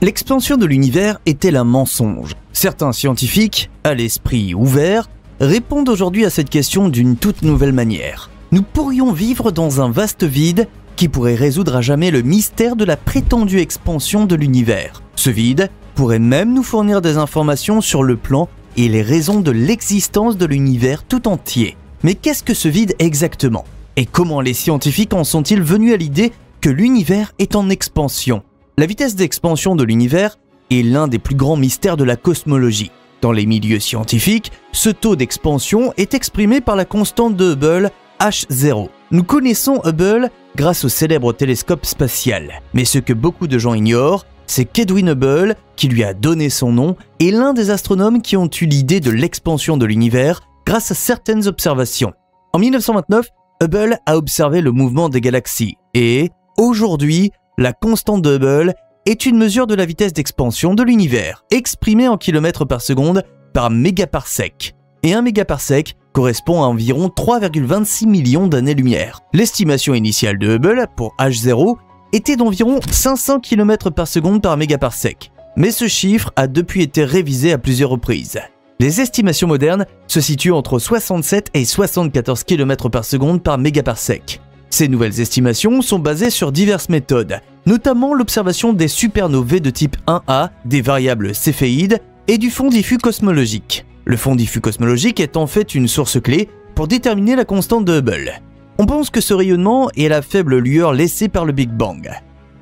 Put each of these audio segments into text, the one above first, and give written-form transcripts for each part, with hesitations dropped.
L'expansion de l'univers est-elle un mensonge? Certains scientifiques, à l'esprit ouvert, répondent aujourd'hui à cette question d'une toute nouvelle manière. Nous pourrions vivre dans un vaste vide qui pourrait résoudre à jamais le mystère de la prétendue expansion de l'univers. Ce vide pourrait même nous fournir des informations sur le plan et les raisons de l'existence de l'univers tout entier. Mais qu'est-ce que ce vide exactement? Et comment les scientifiques en sont-ils venus à l'idée que l'univers est en expansion? La vitesse d'expansion de l'univers est l'un des plus grands mystères de la cosmologie. Dans les milieux scientifiques, ce taux d'expansion est exprimé par la constante de Hubble h0. Nous connaissons Hubble grâce au célèbre télescope spatial. Mais ce que beaucoup de gens ignorent, c'est qu'Edwin Hubble, qui lui a donné son nom, est l'un des astronomes qui ont eu l'idée de l'expansion de l'univers grâce à certaines observations. En 1929, Hubble a observé le mouvement des galaxies et, aujourd'hui, la constante de Hubble est une mesure de la vitesse d'expansion de l'univers, exprimée en kilomètres par seconde par mégaparsec. Et un mégaparsec correspond à environ 3,26 millions d'années-lumière. L'estimation initiale de Hubble pour h0 était d'environ 500 km par seconde par mégaparsec. Mais ce chiffre a depuis été révisé à plusieurs reprises. Les estimations modernes se situent entre 67 et 74 km par seconde par mégaparsec. Ces nouvelles estimations sont basées sur diverses méthodes, notamment l'observation des supernovae de type 1A, des variables céphéides et du fond diffus cosmologique. Le fond diffus cosmologique est en fait une source clé pour déterminer la constante de Hubble. On pense que ce rayonnement est la faible lueur laissée par le Big Bang.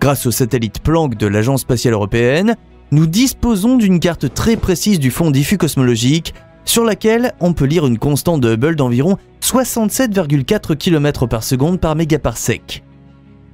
Grâce au satellite Planck de l'Agence spatiale européenne, nous disposons d'une carte très précise du fond diffus cosmologique sur laquelle on peut lire une constante de Hubble d'environ 67,4 km par seconde par mégaparsec.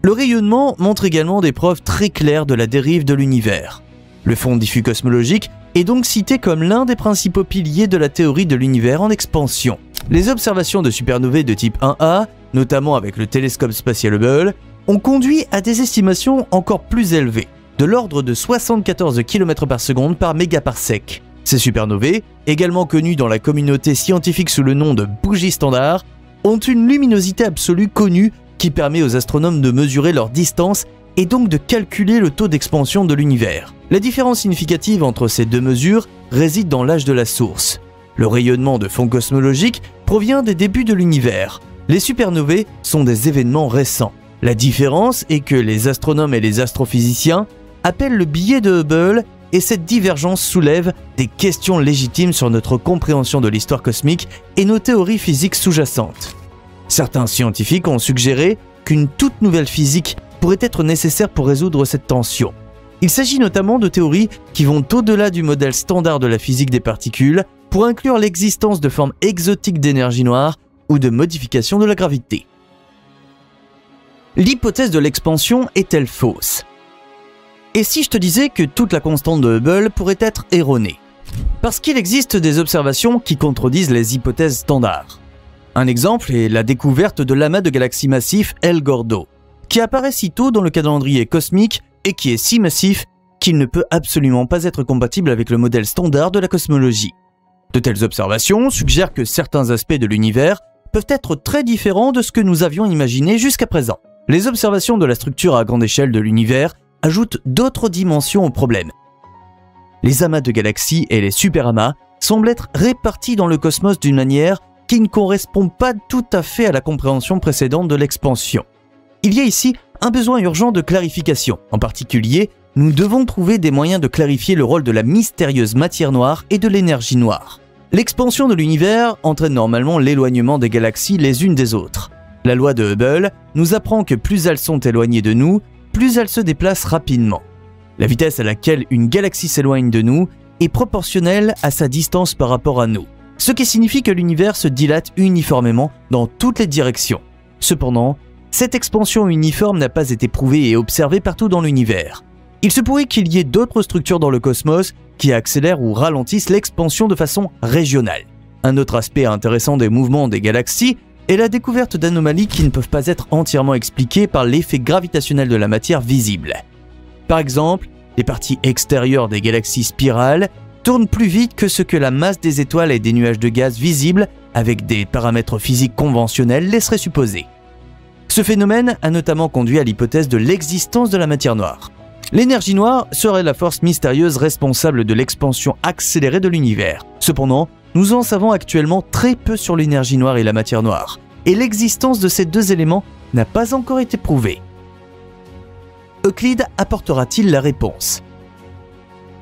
Le rayonnement montre également des preuves très claires de la dérive de l'univers. Le fond diffus cosmologique est donc cité comme l'un des principaux piliers de la théorie de l'univers en expansion. Les observations de supernovae de type 1A, notamment avec le télescope spatial Hubble, ont conduit à des estimations encore plus élevées, de l'ordre de 74 km par seconde par mégaparsec. Ces supernovae, également connues dans la communauté scientifique sous le nom de bougies standards, ont une luminosité absolue connue qui permet aux astronomes de mesurer leur distance et donc de calculer le taux d'expansion de l'univers. La différence significative entre ces deux mesures réside dans l'âge de la source. Le rayonnement de fond cosmologique provient des débuts de l'univers. Les supernovae sont des événements récents. La différence est que les astronomes et les astrophysiciens appellent le biais de Hubble et cette divergence soulève des questions légitimes sur notre compréhension de l'histoire cosmique et nos théories physiques sous-jacentes. Certains scientifiques ont suggéré qu'une toute nouvelle physique pourrait être nécessaire pour résoudre cette tension. Il s'agit notamment de théories qui vont au-delà du modèle standard de la physique des particules pour inclure l'existence de formes exotiques d'énergie noire ou de modification de la gravité. L'hypothèse de l'expansion est-elle fausse? Et si je te disais que toute la constante de Hubble pourrait être erronée? Parce qu'il existe des observations qui contredisent les hypothèses standards. Un exemple est la découverte de l'amas de galaxies massif El Gordo, qui apparaît si tôt dans le calendrier cosmique et qui est si massif qu'il ne peut absolument pas être compatible avec le modèle standard de la cosmologie. De telles observations suggèrent que certains aspects de l'univers peuvent être très différents de ce que nous avions imaginé jusqu'à présent. Les observations de la structure à grande échelle de l'univers ajoutent d'autres dimensions au problème. Les amas de galaxies et les superamas semblent être répartis dans le cosmos d'une manière qui ne correspond pas tout à fait à la compréhension précédente de l'expansion. Il y a ici un besoin urgent de clarification. En particulier, nous devons trouver des moyens de clarifier le rôle de la mystérieuse matière noire et de l'énergie noire. L'expansion de l'univers entraîne normalement l'éloignement des galaxies les unes des autres. La loi de Hubble nous apprend que plus elles sont éloignées de nous, plus elles se déplacent rapidement. La vitesse à laquelle une galaxie s'éloigne de nous est proportionnelle à sa distance par rapport à nous, ce qui signifie que l'univers se dilate uniformément dans toutes les directions. Cependant, cette expansion uniforme n'a pas été prouvée et observée partout dans l'univers. Il se pourrait qu'il y ait d'autres structures dans le cosmos qui accélèrent ou ralentissent l'expansion de façon régionale. Un autre aspect intéressant des mouvements des galaxies est la découverte d'anomalies qui ne peuvent pas être entièrement expliquées par l'effet gravitationnel de la matière visible. Par exemple, les parties extérieures des galaxies spirales tournent plus vite que ce que la masse des étoiles et des nuages de gaz visibles avec des paramètres physiques conventionnels laisseraient supposer. Ce phénomène a notamment conduit à l'hypothèse de l'existence de la matière noire. L'énergie noire serait la force mystérieuse responsable de l'expansion accélérée de l'univers. Cependant, nous en savons actuellement très peu sur l'énergie noire et la matière noire, et l'existence de ces deux éléments n'a pas encore été prouvée. Euclide apportera-t-il la réponse?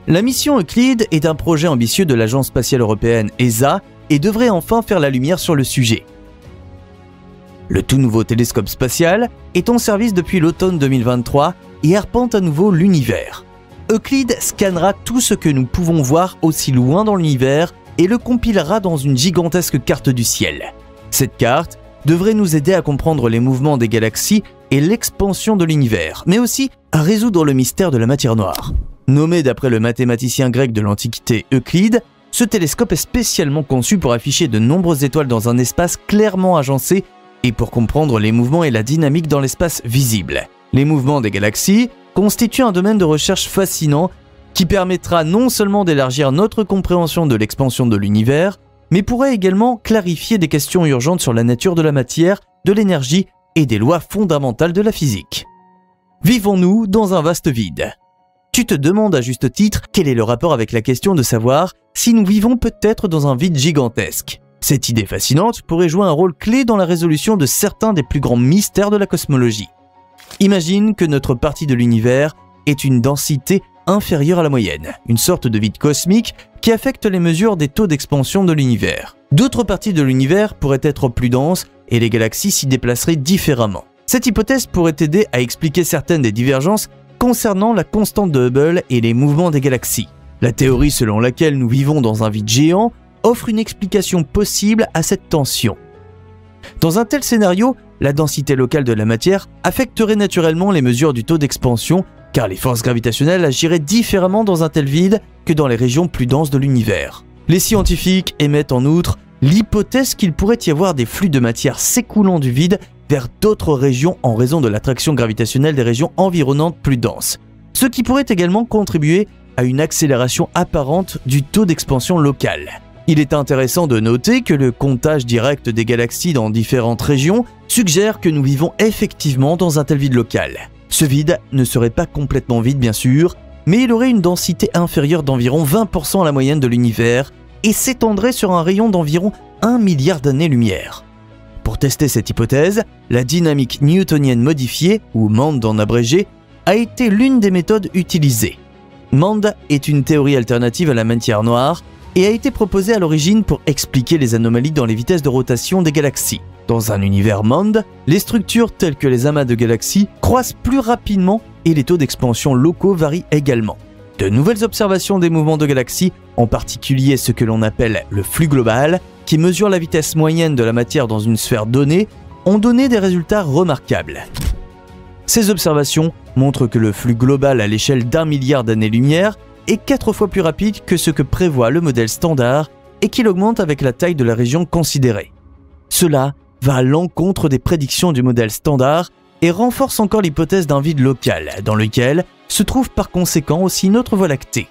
La mission Euclide est un projet ambitieux de l'Agence spatiale européenne ESA et devrait enfin faire la lumière sur le sujet. Le tout nouveau télescope spatial est en service depuis l'automne 2023 et arpente à nouveau l'univers. Euclide scannera tout ce que nous pouvons voir aussi loin dans l'univers et le compilera dans une gigantesque carte du ciel. Cette carte devrait nous aider à comprendre les mouvements des galaxies et l'expansion de l'univers, mais aussi à résoudre le mystère de la matière noire. Nommé d'après le mathématicien grec de l'Antiquité Euclide, ce télescope est spécialement conçu pour afficher de nombreuses étoiles dans un espace clairement agencé et pour comprendre les mouvements et la dynamique dans l'espace visible. Les mouvements des galaxies constituent un domaine de recherche fascinant qui permettra non seulement d'élargir notre compréhension de l'expansion de l'univers, mais pourrait également clarifier des questions urgentes sur la nature de la matière, de l'énergie et des lois fondamentales de la physique. Vivons-nous dans un vaste vide? Tu te demandes à juste titre quel est le rapport avec la question de savoir si nous vivons peut-être dans un vide gigantesque. Cette idée fascinante pourrait jouer un rôle clé dans la résolution de certains des plus grands mystères de la cosmologie. Imagine que notre partie de l'univers est une densité inférieure à la moyenne, une sorte de vide cosmique qui affecte les mesures des taux d'expansion de l'univers. D'autres parties de l'univers pourraient être plus denses et les galaxies s'y déplaceraient différemment. Cette hypothèse pourrait aider à expliquer certaines des divergences concernant la constante de Hubble et les mouvements des galaxies. La théorie selon laquelle nous vivons dans un vide géant offre une explication possible à cette tension. Dans un tel scénario, la densité locale de la matière affecterait naturellement les mesures du taux d'expansion car les forces gravitationnelles agiraient différemment dans un tel vide que dans les régions plus denses de l'univers. Les scientifiques émettent en outre l'hypothèse qu'il pourrait y avoir des flux de matière s'écoulant du vide vers d'autres régions en raison de l'attraction gravitationnelle des régions environnantes plus denses, ce qui pourrait également contribuer à une accélération apparente du taux d'expansion local. Il est intéressant de noter que le comptage direct des galaxies dans différentes régions suggère que nous vivons effectivement dans un tel vide local. Ce vide ne serait pas complètement vide bien sûr, mais il aurait une densité inférieure d'environ 20% à la moyenne de l'univers et s'étendrait sur un rayon d'environ 1 milliard d'années-lumière. Pour tester cette hypothèse, la dynamique newtonienne modifiée, ou MAND en abrégé, a été l'une des méthodes utilisées. MAND est une théorie alternative à la matière noire et a été proposée à l'origine pour expliquer les anomalies dans les vitesses de rotation des galaxies. Dans un univers MAND, les structures telles que les amas de galaxies croissent plus rapidement et les taux d'expansion locaux varient également. De nouvelles observations des mouvements de galaxies, en particulier ce que l'on appelle le flux global, qui mesure la vitesse moyenne de la matière dans une sphère donnée, ont donné des résultats remarquables. Ces observations montrent que le flux global à l'échelle d'1 milliard d'années-lumière est 4 fois plus rapide que ce que prévoit le modèle standard et qu'il augmente avec la taille de la région considérée. Cela va à l'encontre des prédictions du modèle standard et renforce encore l'hypothèse d'un vide local, dans lequel se trouve par conséquent aussi notre Voie lactée.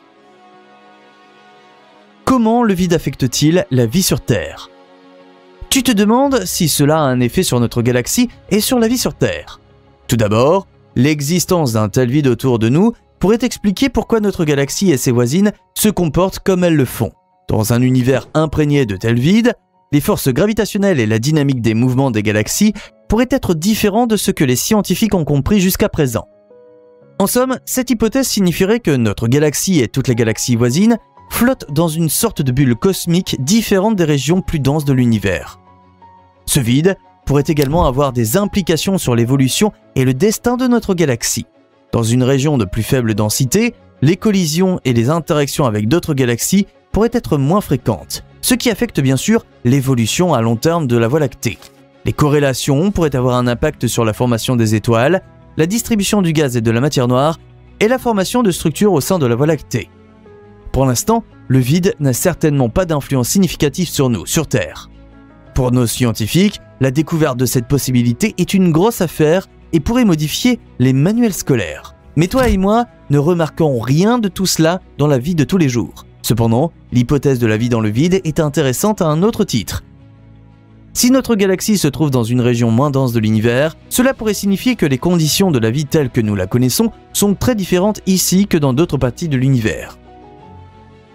Comment le vide affecte-t-il la vie sur Terre? Tu te demandes si cela a un effet sur notre galaxie et sur la vie sur Terre. Tout d'abord, l'existence d'un tel vide autour de nous pourrait expliquer pourquoi notre galaxie et ses voisines se comportent comme elles le font. Dans un univers imprégné de tels vides, les forces gravitationnelles et la dynamique des mouvements des galaxies pourraient être différents de ce que les scientifiques ont compris jusqu'à présent. En somme, cette hypothèse signifierait que notre galaxie et toutes les galaxies voisines flottent dans une sorte de bulle cosmique différente des régions plus denses de l'univers. Ce vide pourrait également avoir des implications sur l'évolution et le destin de notre galaxie. Dans une région de plus faible densité, les collisions et les interactions avec d'autres galaxies pourraient être moins fréquentes, ce qui affecte bien sûr l'évolution à long terme de la Voie lactée. Les corrélations pourraient avoir un impact sur la formation des étoiles, la distribution du gaz et de la matière noire et la formation de structures au sein de la Voie lactée. Pour l'instant, le vide n'a certainement pas d'influence significative sur nous, sur Terre. Pour nos scientifiques, la découverte de cette possibilité est une grosse affaire et pourrait modifier les manuels scolaires. Mais toi et moi ne remarquons rien de tout cela dans la vie de tous les jours. Cependant, l'hypothèse de la vie dans le vide est intéressante à un autre titre. Si notre galaxie se trouve dans une région moins dense de l'univers, cela pourrait signifier que les conditions de la vie telles que nous la connaissons sont très différentes ici que dans d'autres parties de l'univers.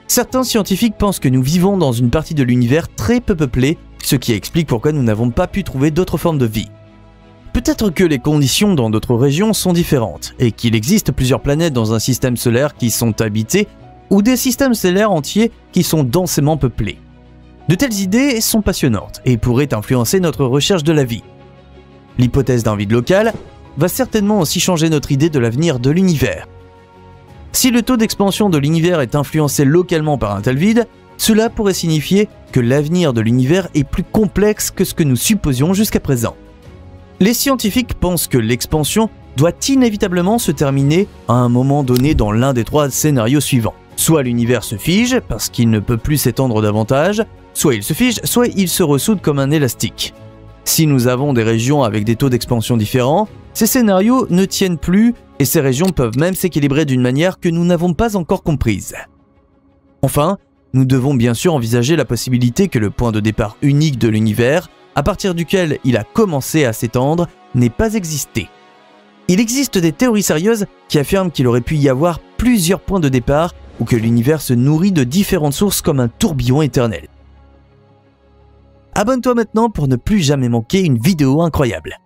Certains scientifiques pensent que nous vivons dans une partie de l'univers très peu peuplée, ce qui explique pourquoi nous n'avons pas pu trouver d'autres formes de vie. Peut-être que les conditions dans d'autres régions sont différentes, et qu'il existe plusieurs planètes dans un système solaire qui sont habitées, ou des systèmes stellaires entiers qui sont densément peuplés. De telles idées sont passionnantes et pourraient influencer notre recherche de la vie. L'hypothèse d'un vide local va certainement aussi changer notre idée de l'avenir de l'univers. Si le taux d'expansion de l'univers est influencé localement par un tel vide, cela pourrait signifier que l'avenir de l'univers est plus complexe que ce que nous supposions jusqu'à présent. Les scientifiques pensent que l'expansion doit inévitablement se terminer à un moment donné dans l'un des trois scénarios suivants. Soit l'univers se fige parce qu'il ne peut plus s'étendre davantage, soit il se fige, soit il se ressoude comme un élastique. Si nous avons des régions avec des taux d'expansion différents, ces scénarios ne tiennent plus et ces régions peuvent même s'équilibrer d'une manière que nous n'avons pas encore comprise. Enfin, nous devons bien sûr envisager la possibilité que le point de départ unique de l'univers, à partir duquel il a commencé à s'étendre, n'ait pas existé. Il existe des théories sérieuses qui affirment qu'il aurait pu y avoir plusieurs points de départ ou que l'univers se nourrit de différentes sources comme un tourbillon éternel. Abonne-toi maintenant pour ne plus jamais manquer une vidéo incroyable.